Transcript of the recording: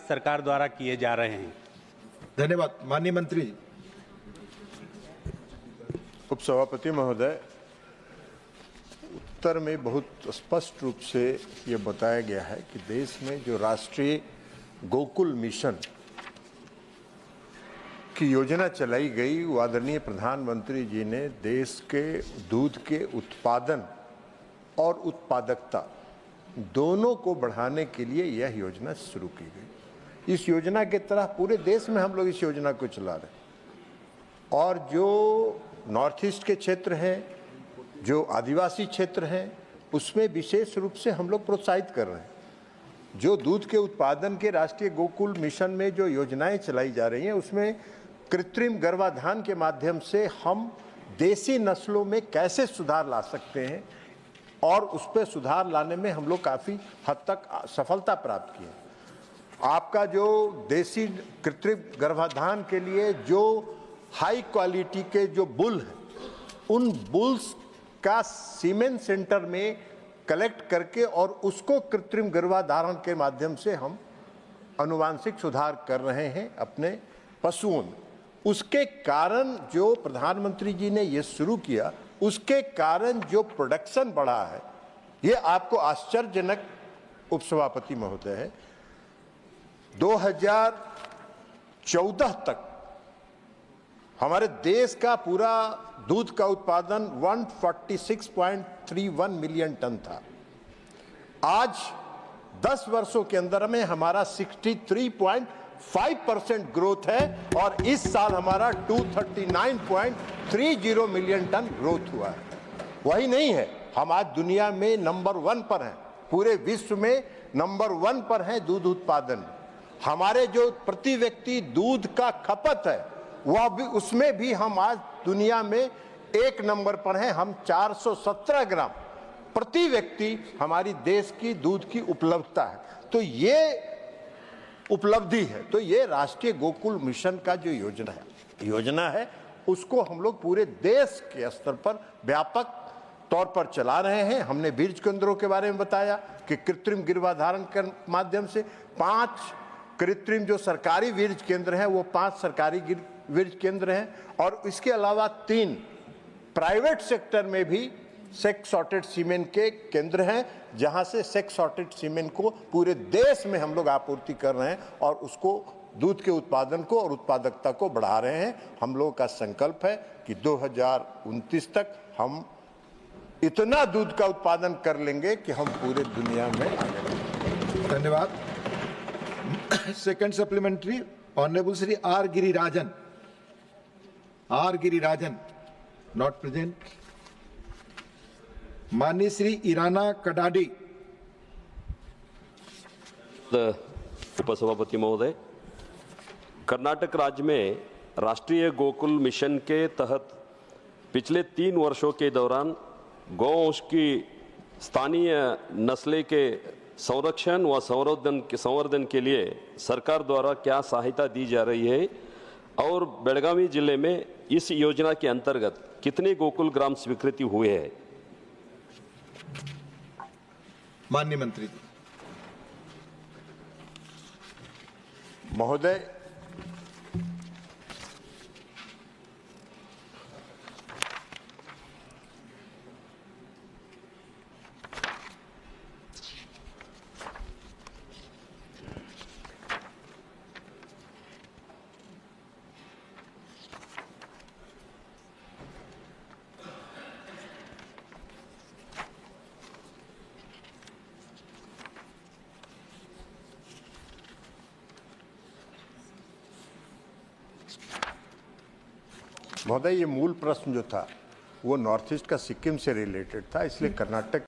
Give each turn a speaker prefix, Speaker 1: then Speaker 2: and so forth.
Speaker 1: सरकार द्वारा किए जा रहे हैं।
Speaker 2: धन्यवाद। माननीय मंत्री जी।
Speaker 3: उपसभापति महोदय, उत्तर में बहुत स्पष्ट रूप से ये बताया गया है कि देश में जो राष्ट्रीय गोकुल मिशन की योजना चलाई गई, वो आदरणीय प्रधानमंत्री जी ने देश के दूध के उत्पादन और उत्पादकता दोनों को बढ़ाने के लिए यह योजना शुरू की गई। इस योजना के तहत पूरे देश में हम लोग इस योजना को चला रहे हैं और जो नॉर्थ ईस्ट के क्षेत्र हैं, जो आदिवासी क्षेत्र हैं, उसमें विशेष रूप से हम लोग प्रोत्साहित कर रहे हैं। जो दूध के उत्पादन के राष्ट्रीय गोकुल मिशन में जो योजनाएं चलाई जा रही हैं, उसमें कृत्रिम गर्भाधान के माध्यम से हम देसी नस्लों में कैसे सुधार ला सकते हैं और उस पर सुधार लाने में हम लोग काफ़ी हद तक सफलता प्राप्त की है। आपका जो देसी कृत्रिम गर्भाधान के लिए जो हाई क्वालिटी के जो बुल हैं, उन बुल्स का सीमेन सेंटर में कलेक्ट करके और उसको कृत्रिम गर्भाधारण के माध्यम से हम आनुवांशिक सुधार कर रहे हैं अपने पशुओं में। उसके कारण जो प्रधानमंत्री जी ने ये शुरू किया, उसके कारण जो प्रोडक्शन बढ़ा है, ये आपको आश्चर्यजनक उपसभापति महोदय है। 2014 तक हमारे देश का पूरा दूध का उत्पादन 146.31 मिलियन टन था। आज 10 वर्षों के अंदर में हमारा 63.5% ग्रोथ है और इस साल हमारा 239.30 मिलियन टन ग्रोथ हुआ है। वही नहीं है, हम आज दुनिया में नंबर 1 पर हैं, पूरे विश्व में नंबर 1 पर हैं दूध उत्पादन। हमारे जो प्रति व्यक्ति दूध का खपत है, वह भी, उसमें भी हम आज दुनिया में 1 नंबर पर हैं। हम 417 ग्राम प्रति व्यक्ति हमारी देश की दूध की उपलब्धता है। तो ये उपलब्धि है। तो ये राष्ट्रीय गोकुल मिशन का जो योजना है उसको हम लोग पूरे देश के स्तर पर व्यापक तौर पर चला रहे हैं। हमने बीज केंद्रों के बारे में बताया कि कृत्रिम गर्भाधारण के माध्यम से 5 कृत्रिम जो सरकारी बीज केंद्र हैं, वो 5 सरकारी बीज केंद्र हैं और इसके अलावा 3 प्राइवेट सेक्टर में भी सेक्स सॉर्टेड सीमेंट के केंद्र हैं, जहां से सेक्स सॉर्टेड सीमेंट को पूरे देश में हम लोग आपूर्ति कर रहे हैं और उसको दूध के उत्पादन को और उत्पादकता को बढ़ा रहे हैं। हम लोगों का संकल्प है कि 2029 तक हम इतना दूध का उत्पादन कर लेंगे कि हम पूरे दुनिया में आगे बढ़ेंगे।
Speaker 2: धन्यवाद। Second supplementary, honourable Shri R Girirajan. Not present. माननीय श्री ईराना कडाडी।
Speaker 4: उपसभापति महोदय, कर्नाटक राज्य में राष्ट्रीय गोकुल मिशन के तहत पिछले 3 वर्षों के दौरान गौवंश की स्थानीय नस्लें के संरक्षण व संवर्धन के लिए सरकार द्वारा क्या सहायता दी जा रही है और बेलगावी जिले में इस योजना के अंतर्गत कितने गोकुल ग्राम स्वीकृति हुए हैं?
Speaker 2: माननीय मंत्री जी।
Speaker 3: महोदय, ये मूल प्रश्न जो था वो नॉर्थ ईस्ट का सिक्किम से रिलेटेड था, इसलिए कर्नाटक